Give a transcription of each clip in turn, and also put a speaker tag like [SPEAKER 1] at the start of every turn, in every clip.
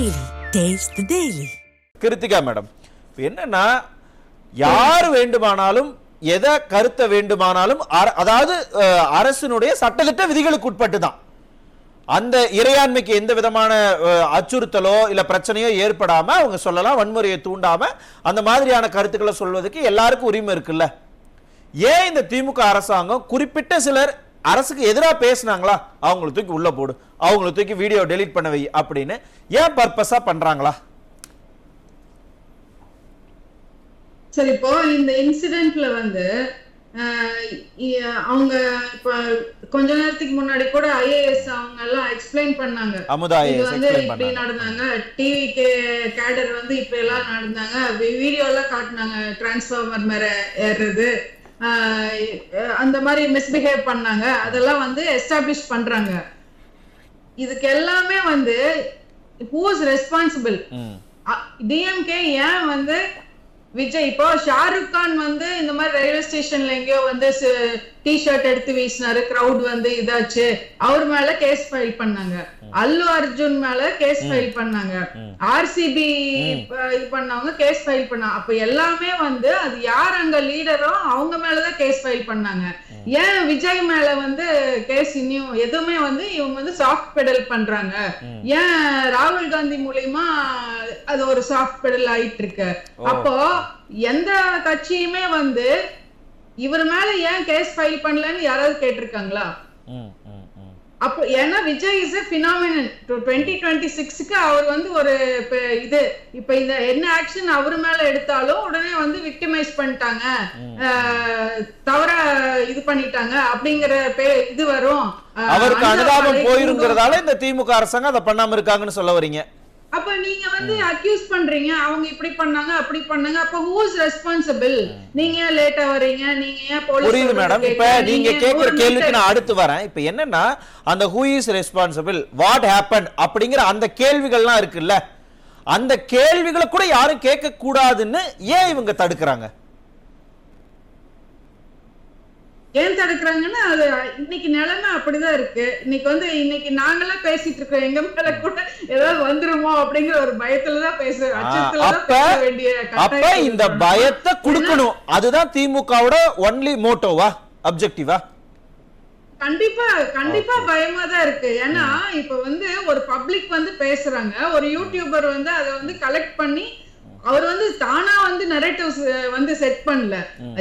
[SPEAKER 1] Daily. Taste the Daily.
[SPEAKER 2] Krithika madam, என்னன்னா யார் வேண்டுமானாலும் எதை கருத்த வேண்டுமானாலும் அதாவது அரசினுடைய சட்டத்திட்ட விதிகளுக்கு உட்பட்டு தான் அந்த இறையாண்மைக்கு எந்த விதமான அச்சுறுத்தலோ இல்ல பிரச்சனையோ ஏற்படாம அவங்க சொல்லலாம், வன்முறையை தூண்டாம அந்த மாதிரியான கருத்துக்களை சொல்வதற்கு எல்லாருக்கும் உரிமை இருக்குல்ல. ஏன் இந்த திமுக அரசாங்கம் குறிப்பிட்ட சிலர் அரசுக்கு எதிராக பேசினாங்களா அவங்களை தூக்கி உள்ள போடு, அவங்களை தூக்கி வீடியோ டெலீட் பண்ண வை அப்படின்னு ஏன் பர்பஸா பண்றாங்களா?
[SPEAKER 3] சரி, இப்போ இந்த இன்சிடென்ட்ல வந்து அவங்க இப்ப கொஞ்ச நேரத்துக்கு முன்னாடி கூட ஐஏஎஸ் அவங்க எல்லாம் எக்ஸ்பிளைன் பண்ணாங்க. இது வந்து இப்படி நடந்தாங்க, டிவி கேடர் வந்து இப்ப எல்லாம் நடந்தாங்க, வீடியோ எல்லாம் காட்டினாங்க, டிரான்ஸ்ஃபார்மர் மேல ஏறுறது, அந்த மாதிரி மிஸ்பிஹேவ் பண்ணாங்க, அதெல்லாம் வந்து எஸ்டாப்ளிஷ் பண்றாங்க. இதுக்கு எல்லாமே வந்து ஹூ இஸ் ரெஸ்பான்சிபிள்? டிஎம்கே ஏன் வந்து விஜய் இப்போ ஷாருக் கான் வந்து இந்த மாதிரி ரயில்வே ஸ்டேஷன்ல எங்கேயோ வந்து டி ஷர்ட் எடுத்து வீசினாரு, கிரவுட் வந்து இதாச்சு, அவர் மேல கேஸ் ஃபைல் பண்ணாங்க. அல்லு அர்ஜுன் மேல கேஸ் ஃபைல் பண்ணாங்க, ஆர்சிபி இது பண்ணவங்க கேஸ் ஃபைல் பண்ணாங்க. அப்ப எல்லாமே வந்து அது யார் அங்க லீடரோ அவங்க மேலதான் கேஸ் ஃபைல் பண்ணாங்க. ஏன் விஜய் மேல வந்து கேஸ் இன்னும் எதுவுமே வந்து இவங்க வந்து சாஃப்ட் பெடல் பண்றாங்க? ஏன் ராகுல் காந்தி மூலியமா அது ஒரு சாஃப்ட் பெடல் ஆயிட்டு இருக்கு? அப்போ எந்த கட்சியுமே வந்து இவர் மேல ஏன் கேஸ் ஃபைல் பண்ணலன்னு யாராவது கேட்டிருக்காங்களா? அப்போ ஏன்னா விஜய் இஸ் a phenomenon. 2026க்கு அவர் வந்து ஒரு இது இப்ப இந்த என்ன ஆக்ஷன் அவர் மேல எடுத்தாலும் உடனே வந்து விக்டிமைஸ் பண்ணிட்டாங்க, தவறா இது பண்ணிட்டாங்க அப்படிங்கிற இது வரும்.
[SPEAKER 2] அவருக்கு அனுதாபம் போயிருங்கிறதால இந்த திமுக அரசாங்கம் அதை பண்ணாம இருக்காங்கன்னு சொல்ல வரீங்க.
[SPEAKER 3] அப்ப நீங்க வந்து அக்யூஸ் பண்றீங்க, அவங்க இப்படி பண்ணாங்க அப்படி பண்ணாங்க. அப்ப ஹூ இஸ் ரெஸ்பான்சிபிள்? நீங்க ஏன் லேட்டா வரீங்க? நீங்க ஏன் போலீஸ்?
[SPEAKER 2] புரியுது மேடம். இப்ப நீங்க கேக்குற கேள்விக்கு நான் அடுத்து வரேன். இப்ப என்னன்னா அந்த who is responsible, what happen அப்படிங்கிற அந்த கேள்விகள்லாம் இருக்குல்ல, அந்த கேள்விகளை கூட யாரும் கேட்க கூடாதுன்னு ஏன் இவங்க தடுக்கிறாங்க?
[SPEAKER 3] ஏன் தடுக்கிறாங்கன்னா அது இன்னைக்கு நிலைமை அப்படிதான் இருக்கு. இன்னைக்கு நாங்கெல்லாம் பேசிட்டு இருக்கோம், எங்க மேல கூட ஏதாவது வந்துருமோ அப்படிங்கிற ஒரு பயத்துலதான் பேசுறோம், அச்சத்துலதான் பேச வேண்டிய.
[SPEAKER 2] அப்ப இந்த பயத்தை கொடுக்கணும், அதுதான் திமுகவோட ஒன்லி மோட்டோவா, அப்ஜெக்டிவா?
[SPEAKER 3] கண்டிப்பா பயமா தான் இருக்கு. ஏன்னா இப்ப வந்து ஒரு பப்ளிக் வந்து பேசுறாங்க, ஒரு யூடியூபர் வந்து அதை வந்து கலெக்ட் பண்ணி அவர் வந்து தானா வந்து நரேட்டிவ்ஸ் வந்து செட் பண்ணல,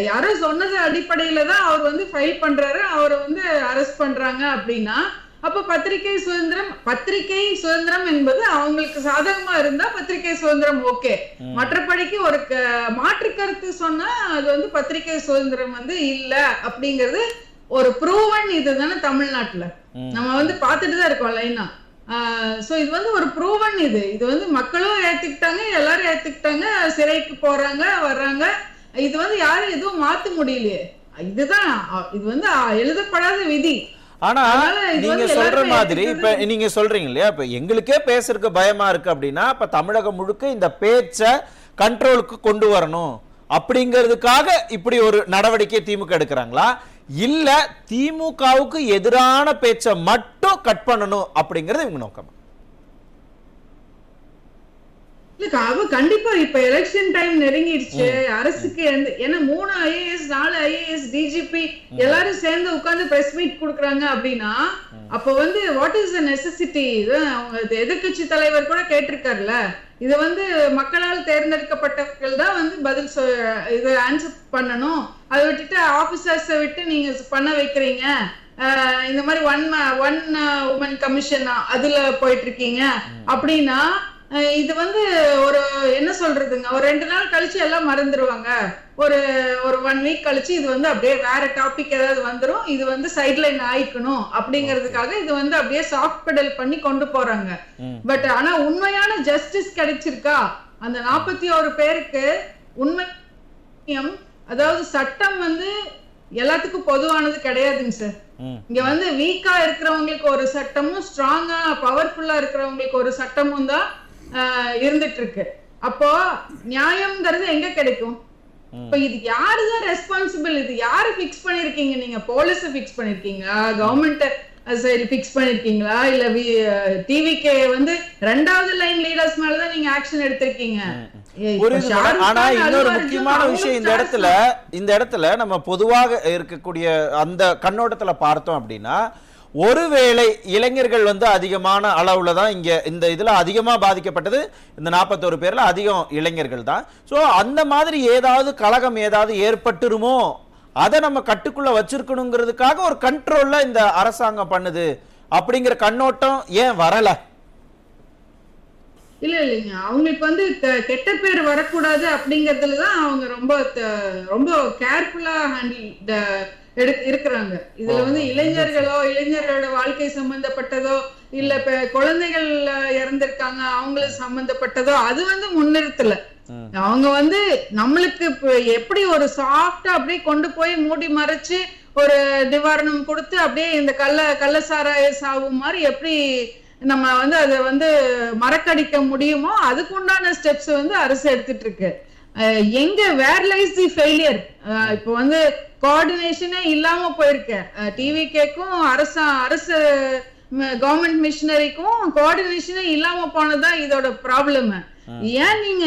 [SPEAKER 3] யாரோ சொன்னது அடிப்படையில தான் அவர் வந்து ஃபைல் பண்றாரு, அவரை வந்து அரெஸ்ட் பண்றாங்க. அப்படின்னா அப்ப பத்திரிகை சுதந்திரம் என்பது அவங்களுக்கு சாதகமா இருந்தா பத்திரிகை சுதந்திரம் ஓகே, மற்றபடிக்கு ஒரு மாற்று கருத்து சொன்னா அது வந்து பத்திரிகை சுதந்திரம் வந்து இல்ல அப்படிங்கிறது ஒரு ப்ரூவன் இதுதானே தமிழ்நாட்டுல நம்ம வந்து பாத்துட்டு தான் இருக்கோம் லைனா. சோ இது வந்து ஒரு ப்ரூவன் இது வந்து மக்களும் ஏத்துக்கிட்டாங்க, எல்லாரும் ஏத்துக்கிட்டாங்க, சிறைக்கு போறாங்க வர்றாங்க. இது வந்து யாரும் எதுவும் மாத்த முடியலையே, இதுதான் இது வந்து எழுதப்படாத விதி.
[SPEAKER 2] ஆனா நீங்க சொல்ற மாதிரி இப்ப நீங்க சொல்றீங்க இல்லையா, இப்ப எங்களுக்கே பேசுறதுக்கு பயமா இருக்கு அப்படின்னா அப்ப தமிழகம் முழுக்க இந்த பேச்ச கண்ட்ரோலுக்கு கொண்டு வரணும் அப்படிங்கிறதுக்காக இப்படி ஒரு நடவடிக்கை திமுக எடுக்கிறாங்களா, இல்ல திமுகவுக்கு எதிரான பேச்சை மட்டும் கட் பண்ணணும் அப்படிங்கறது இவங்க நோக்கம்?
[SPEAKER 3] கண்டிப்பா இப்ப எலெக்ஷன் டைம் நெருங்கிடுச்சு, அரசுக்கு ஏன்னா 3 ஐஏஎஸ் 4 ஐஏஎஸ் டிஜிபி எல்லாரும் சேர்ந்து உட்கார்ந்து பிரஸ் மீட் கொடுக்குறாங்க அப்படின்னா அப்ப வந்து வாட் இஸ் த நெசசிட்டி? அவங்க எதிர்கட்சி தலைவர் கூட கேட்டிருக்காருல்ல, இது வந்து மக்களால் தேர்ந்தெடுக்கப்பட்டவர்கள் தான் வந்து பதில் இது ஆன்சர் பண்ணணும், அதை விட்டுட்டு ஆபீசர்ஸை விட்டு நீங்க பண்ண வைக்கிறீங்க, இந்த மாதிரி ஒன் உமன் கமிஷன் அதுல போயிட்டு இருக்கீங்க அப்படின்னா இது வந்து ஒரு என்ன சொல்றதுங்க, ஒரு 2 நாள் கழிச்சு எல்லாம் மறந்துடுவாங்க, ஒரு 1 வீக் கழிச்சு இது வந்து அப்படியே வேற டாபிக் ஏதாவது வந்துடும், இது வந்து சைட்லைன் ஆயிக்கணும் அப்படிங்கிறதுக்காக இது வந்து அப்படியே சாஃப்ட் பெடல் பண்ணி கொண்டு போறாங்க. பட் ஆனா உண்மையான ஜஸ்டிஸ் கிடைச்சிருக்கா? அந்த 41 பேருக்கு உண்மை, அதாவது சட்டம் வந்து எல்லாத்துக்கும் பொதுவானது கிடையாதுங்க சார். இங்க வந்து வீக்கா இருக்கிறவங்களுக்கு ஒரு சட்டமும் ஸ்ட்ராங்கா பவர்ஃபுல்லா இருக்கிறவங்களுக்கு ஒரு சட்டமும் தான் இருந்துட்டு இருக்கு. அப்போ நியாயம்ங்கிறது எங்க கிடைக்கும்? இப்ப இது யாருதான் ரெஸ்பான்சிபிள்? இது யாரு பிக்ஸ் பண்ணிருக்கீங்க? நீங்க போலீஸ பிக்ஸ் பண்ணிருக்கீங்க, கவர்மெண்ட் சரி பிக்ஸ் பண்ணிருக்கீங்களா? இல்ல டிவிகே வந்து 2வது லைன் லீடர்ஸ் மேலதான் நீங்க ஆக்ஷன் எடுத்திருக்கீங்க.
[SPEAKER 2] ஆனா இன்னொரு முக்கியமான விஷயம் இந்த இடத்துல நம்ம பொதுவாக இருக்கக்கூடிய அந்த கண்ணோட்டத்துல பார்த்தோம் அப்படின்னா, ஒருவேளை இளைஞர்கள் வந்து அதிகமான அளவுல தான் இங்க இந்த இதுல அதிகமா பாதிக்கப்பட்டது. இந்த 41 பேர்ல அதிகம் இளைஞர்கள் தான். சோ அந்த மாதிரி ஏதாவது கலகம் ஏதாவது ஏற்பட்டுருமோ, அதை நம்ம கட்டுக்குள்ள வச்சிருக்கணுங்கிறதுக்காக ஒரு கண்ட்ரோல்ல இந்த அரசாங்கம் பண்ணுது அப்படிங்கிற கண்ணோட்டம் ஏன் வரல?
[SPEAKER 3] இல்லைங்க, அவங்களுக்கு வந்து கெட்ட பேர் வரக்கூடாது அப்படிங்கறதுலதான் அவங்க ரொம்ப ரொம்ப கேர்ஃபுல்லா ஹேண்டில் இருக்கிறாங்க. இதுல வந்து இளைஞர்களோட வாழ்க்கை சம்பந்தப்பட்டதோ இல்ல குழந்தைகள் இறந்திருக்காங்க அவங்களுக்கு சம்பந்தப்பட்டதோ அது வந்து முன்னிறுத்தல. அவங்க வந்து நம்மளுக்கு எப்படி ஒரு சாஃப்டா அப்படியே கொண்டு போய் மூடி மறைச்சு ஒரு நிவாரணம் கொடுத்து அப்படியே இந்த கள்ளசாராய சாவு மாதிரி எப்படி நம்ம வந்து அதை வந்து மறக்கடிக்க முடியுமோ அதுக்கு உண்டான ஸ்டெப்ஸ் வந்து அரசு எடுத்துட்டு இருக்கு. எங்க வேர் லைஸ் தி ஃபெயிலியர்? இப்போ வந்து கோஆர்டினேஷனே இல்லாம போயிருக்கு. டிவிகேக்கும் அரசு கவர்மெண்ட் மிஷினரிக்கும் கோஆர்டினேஷனே இல்லாம போனதுதான் இதோட ப்ராப்ளம். ஏன் நீங்க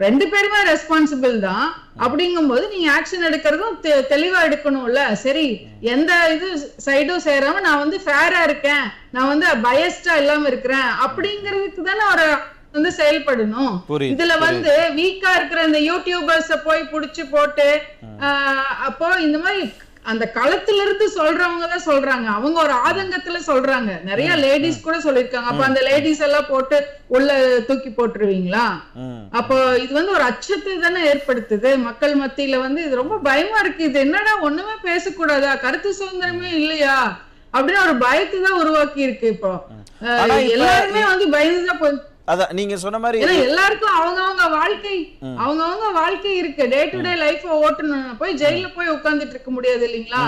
[SPEAKER 3] 2 பேருமே ரெஸ்பான்சிபிள் தான் அப்படிங்கும் போது நீங்க ஆக்ஷன் எடுக்கிறதும் தெளிவா எடுக்கணும்ல. சரி, எந்த இது சைடும் சேராம நான் வந்து ஃபேரா இருக்கேன், நான் வந்து பயஸ்டா இல்லாம இருக்கிறேன் அப்படிங்கிறதுக்கு தானே ஒரு வந்து செயல்படணும். இதுல வந்து வீக்கா இருக்கிற இந்த யூடியூபர்ஸ போய் புடிச்சு போட்டு அப்போ இந்த மாதிரி அந்த களத்துல இருந்து சொல்றவங்க தான் சொல்றாங்க. அவங்க ஒரு ஆதங்கத்துல சொல்றாங்க. நிறைய லேடிஸ் கூட சொல்லிருக்காங்க. அப்ப அந்த லேடிஸ் எல்லாம் போட்டு உள்ள தூக்கி போட்டுருவீங்களா? அப்போ இது வந்து ஒரு அச்சத்தை தானே ஏற்படுத்துது மக்கள் மத்தியில. வந்து இது ரொம்ப பயமா இருக்கு. இது என்னடா ஒண்ணுமே பேசக்கூடாதா, கருத்து சுதந்திரமே இல்லையா அப்படின்னு ஒரு பயத்தை தான் உருவாக்கி இருக்கு. இப்போ எல்லாருமே வந்து பயந்துதான்
[SPEAKER 2] அதான் நீங்க சொன்ன மாதிரி
[SPEAKER 3] எல்லாருக்கும் அவங்கவங்க வாழ்க்கை இருக்கு. டே டு டே லைஃப் ஓட்டணும். போய் ஜெயில போய் உட்கார்ந்துட்டு இருக்க முடியாது இல்லைங்களா?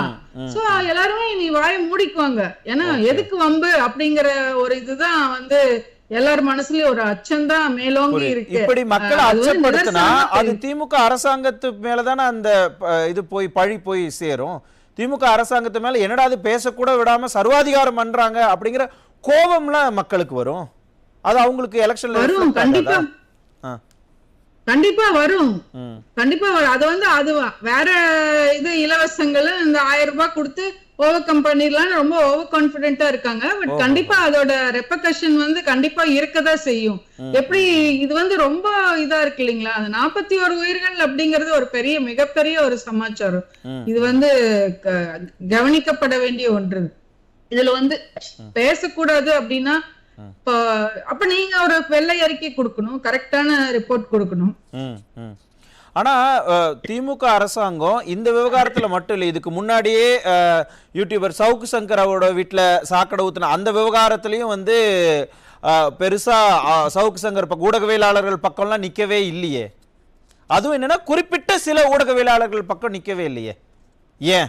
[SPEAKER 3] சோ எல்லாருமே நீ வாயை மூடிக்குவாங்க. ஏன்னா எதுக்கு வம்பு அப்படிங்கிற ஒரு இதுதான் வந்து எல்லார் மனசுலயும் ஒரு அச்சம் தான் மேலோங்கி இருக்கு.
[SPEAKER 2] இப்படி மக்களை அச்சப்படுத்தினா அது திமுக அரசாங்கத்து மேலதானே அந்த இது பழி போய் சேரும். திமுக அரசாங்கத்து மேல என்னடா அது பேசக்கூட விடாம சர்வாதிகாரம் பண்றாங்க அப்படிங்கிற கோபம்லாம் மக்களுக்கு வரும். அது அவங்களுக்கு எலெக்ஷன்ல
[SPEAKER 3] வரும். கண்டிப்பா வரும். அது வந்து அது வேற இது இலவசங்கள் இந்த 1000 ரூபாய் கொடுத்து ஓவர் கம் பண்ணிடலாம்னு ரொம்ப ஓவர் கான்பிடென்டா இருக்காங்க. பட் கண்டிப்பா அதோட ரெப்பகஷன் வந்து கண்டிப்பா இருக்கதான் செய்யும். எப்படி இது வந்து ரொம்ப இதா இருக்கு இல்லைங்களா? அந்த 41 உயிர்கள் அப்படிங்கிறது ஒரு மிகப்பெரிய ஒரு சமாச்சாரம். இது வந்து கவனிக்கப்பட வேண்டிய ஒன்று. இதுல வந்து பேசக்கூடாது அப்படின்னா அப்ப நீங்க ஒரு வெள்ளை அறிக்கை கொடுக்கணும், கரெக்டான ரிப்போர்ட் கொடுக்கணும்.
[SPEAKER 2] ஆனா திமுக அரசாங்கம் இந்த விவகாரத்துல மட்டும் இல்லை, இதுக்கு முன்னாடியே யூடியூபர் சவுக்கு சங்கர் அவரோட வீட்டுல சாக்கடை ஊத்துன அந்த விவகாரத்திலையும் வந்து பெருசா சவுக்கு சங்கர் ஊடகவியலாளர்கள் பக்கம்லாம் நிக்கவே இல்லையே. அதுவும் என்னன்னா குறிப்பிட்ட சில ஊடகவியலாளர்கள் பக்கம் நிக்கவே இல்லையே. ஏன்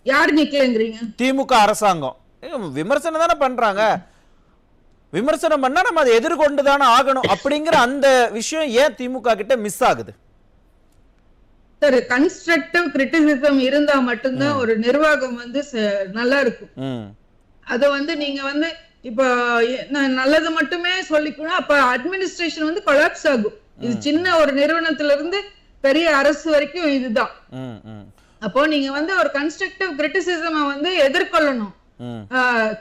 [SPEAKER 3] யார் நிக்கலங்கறீங்க?
[SPEAKER 2] திமுக அரசாங்கம் விமர்சனம் தானே பண்றாங்க. விமர்சனம் பண்ணா நம்ம அதை எதிர்கொண்டு தானே ஆகணும் அப்படிங்கிற அந்த விஷயம் ஏன் திமுக கிட்ட மிஸ் ஆகுது?
[SPEAKER 3] சார், கன்ஸ்ட்ரக்டிவ் கிரிட்டிசிசம் இருந்தா மட்டும்தான் ஒரு நிர்வாகம் வந்து நல்லா இருக்கும். அத வந்து நீங்க வந்து இப்ப நல்லது மட்டுமே சொல்லிக்கணும், அப்ப அட்மினிஸ்ட்ரேஷன் வந்து கொலாப்ஸ் ஆகும். இது சின்ன ஒரு நிறுவனத்துல இருந்து பெரிய அரசு வரைக்கும் இதுதான். அப்போ நீங்க வந்து ஒரு கன்ஸ்ட்ரக்டிவ் கிரிட்டிசிசம் வந்து எதிர்கொள்ளணும்.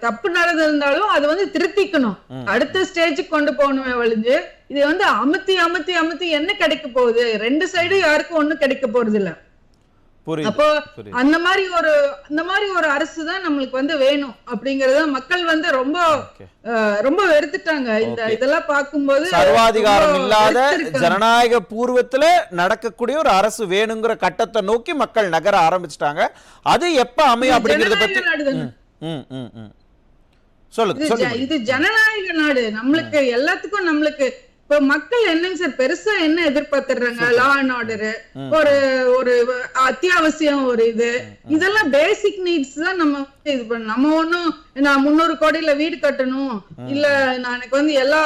[SPEAKER 3] தப்பு நடந்திருந்தாலும் அது வந்து திருத்திக்கணும், அடுத்த ஸ்டேஜுக்கு கொண்டு போகணுமே ஒழிஞ்சு இது வந்து அமுத்தி அமுத்தி அமுத்தி என்ன கிடைக்க போகுது? 2 சைடும் யாருக்கும் ஒண்ணும் கிடைக்க போறது இல்ல. அப்போ அந்த மாதிரி ஒரு அரசு தான் நம்மளுக்கு வந்து வேணும் அப்படிங்கறத மக்கள் வந்து ரொம்ப ரொம்ப வெறுத்துட்டாங்க. இதெல்லாம் பார்க்கும்போது
[SPEAKER 2] சர்வாதிகாரம் இல்லாத ஜனநாயக பூர்வத்துல நடக்கக்கூடிய ஒரு அரசு வேணுங்கிற கட்டத்தை நோக்கி மக்கள் நகர ஆரம்பிச்சிட்டாங்க. அது எப்ப அமையும் அப்படிங்கறத பத்தி
[SPEAKER 3] சொல்லுங்க. இது ஜனநாயக நாடு. நம்மளுக்கு எல்லாத்துக்கும் நம்மளுக்கு இப்ப மக்கள் என்னங்க சார் பெருசா என்ன எதிர்பார்த்துறாங்க? லா அண்ட் ஆர்டர், ஒரு ஒரு அத்தியாவசியம், ஒரு இதெல்லாம் பேசிக் நீட்ஸ் தான் நம்ம இது பண்ணணும். நம்ம ஒண்ணும் நான் 300 கோடியில வீடு கட்டணும், இல்ல நான் எனக்கு வந்து எல்லா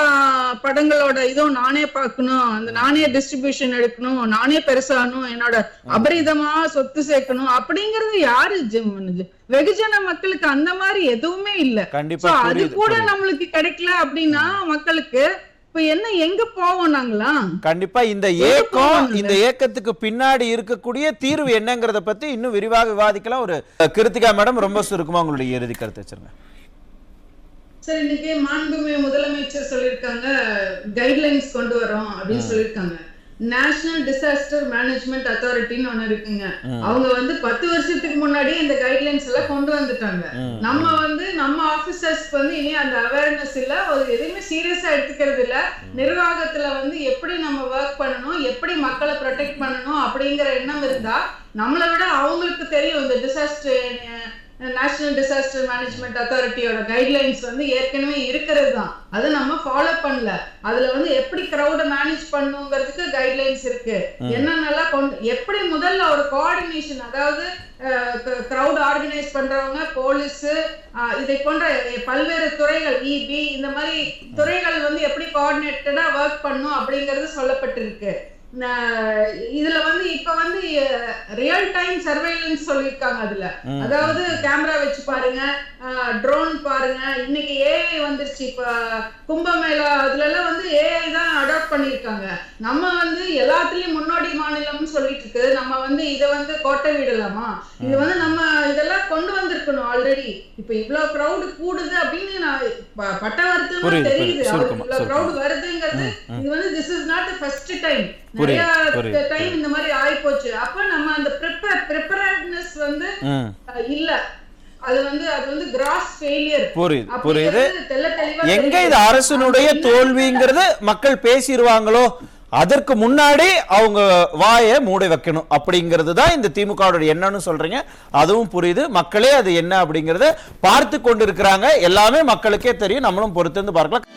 [SPEAKER 3] படங்களோட இதுவும் நானே பார்க்கணும், அந்த நானே டிஸ்ட்ரிபியூஷன் எடுக்கணும், நானே பெருசாகணும், என்னோட அபரிதமா சொத்து சேர்க்கணும் அப்படிங்கறது யாரு பண்ணுது? வெகுஜன மக்களுக்கு அந்த மாதிரி எதுவுமே இல்ல. அது கூட நம்மளுக்கு கிடைக்கல அப்படின்னா மக்களுக்கு இப்ப என்ன எங்க போவோம் நாங்களா?
[SPEAKER 2] கண்டிப்பா இந்த ஏக்கத்துக்கு பின்னாடி இருக்கக்கூடிய தீர்வு என்னங்கறத பத்தி இன்னும் விரிவாக விவாதிக்கலாம். ஒரு கிருத்திகா மேடம், ரொம்ப சுருக்கமா உங்களுடைய இறுதி கருத்து வச்சிருங்க.
[SPEAKER 3] சார், இன்னைக்கு மாண்புமிகு முதலமைச்சர் சொல்லியிருக்காங்க, கைட்லைன்ஸ் கொண்டு வரோம் அப்படின்னு சொல்லியிருக்காங்க. நேஷனல் டிசாஸ்டர் மேனேஜ்மெண்ட் அத்தாரிட்டின்னு ஒண்ணு இருக்குங்க. அவங்க வந்து 10 வருஷத்துக்கு முன்னாடியே இந்த கைட்லைன்ஸ் எல்லாம் கொண்டு வந்துட்டாங்க. நம்ம ஆபீசர்ஸ்க்கு வந்து இனி அந்த அவேர்னஸ் இல்ல, எதுவுமே சீரியஸா எடுத்துக்கிறது இல்ல. நிர்வாகத்துல வந்து எப்படி நம்ம ஒர்க் பண்ணணும், எப்படி மக்களை ப்ரொடெக்ட் பண்ணணும் அப்படிங்கிற எண்ணம் இருந்தா நம்மளை விட அவங்களுக்கு தெரியும். இந்த நேஷனல் டிசாஸ்டர் மேனேஜ்மெண்ட் அத்தாரிட்டியோட கைட்லைன்ஸ் வந்து ஏற்கனவே இருக்கிறது தான், அதை நம்ம ஃபாலோ பண்ணல. அதுல வந்து எப்படி கிரௌட மேனேஜ் பண்ணுங்கிறதுக்கு கைட்லைன்ஸ் இருக்கு. என்னென்னலாம் எப்படி முதல்ல ஒரு கோஆர்டினேஷன், அதாவது கிரௌட் ஆர்கனைஸ் பண்றவங்க, போலீஸ், இதை போன்ற பல்வேறு துறைகள், இபி, இந்த மாதிரி துறைகள் வந்து எப்படி கோஆர்டினேட்டடா ஒர்க் பண்ணும் அப்படிங்கிறது சொல்லப்பட்டிருக்கு. இதுல வந்து இப்ப வந்து ரியல் டைம் சர்வேலன்ஸ் சொல்லிருக்காங்க. அதுல அதாவது கேமரா வச்சு பாருங்க, ட்ரோன் பாருங்க, இன்னைக்கு ஏஐ வந்துருச்சு. இப்ப கும்பமேளா அதுல எல்லாம் வந்து ஏஐ தான் அடாப்ட் பண்ணிருக்காங்க. நம்ம வந்து எல்லாத்துலயும் முன்னோடி மாநிலம்னு சொல்லிட்டு இருக்கு. நம்ம வந்து இதை வந்து கோட்டை விடலாமா? இது வந்து நம்ம இதெல்லாம் கொண்டு வந்திருக்கணும் ஆல்ரெடி. இப்ப இவ்வளவு கிரௌடு கூடுது அப்படின்னு நான் பட்ட வருத்தமா தெரியுது. இவ்வளவு கிரௌடு வருதுங்கிறது இது வந்து this is not the first time. நிறைய டைம் இந்த மாதிரி ஆயி போச்சு. அப்ப நம்ம அந்த ப்ரிப்பேர்ட்னஸ் வந்து இல்ல. அது வந்து கிராஸ் ஃபெயிலியர்.
[SPEAKER 2] புரியுது. எங்க இது அரசினுடைய தோல்விங்கிறது மக்கள் பேசிடுவாங்களோ அதற்கு முன்னாடி அவங்க வாயை மூடி வைக்கணும் அப்படிங்கிறது தான் இந்த திமுகவோட என்னன்னு சொல்றீங்க. அதுவும் புரியுது. மக்களே அது என்ன அப்படிங்கறத பார்த்து கொண்டு இருக்கிறாங்க. எல்லாமே மக்களுக்கே தெரியும். நம்மளும் பொறுத்து பார்க்கலாம்.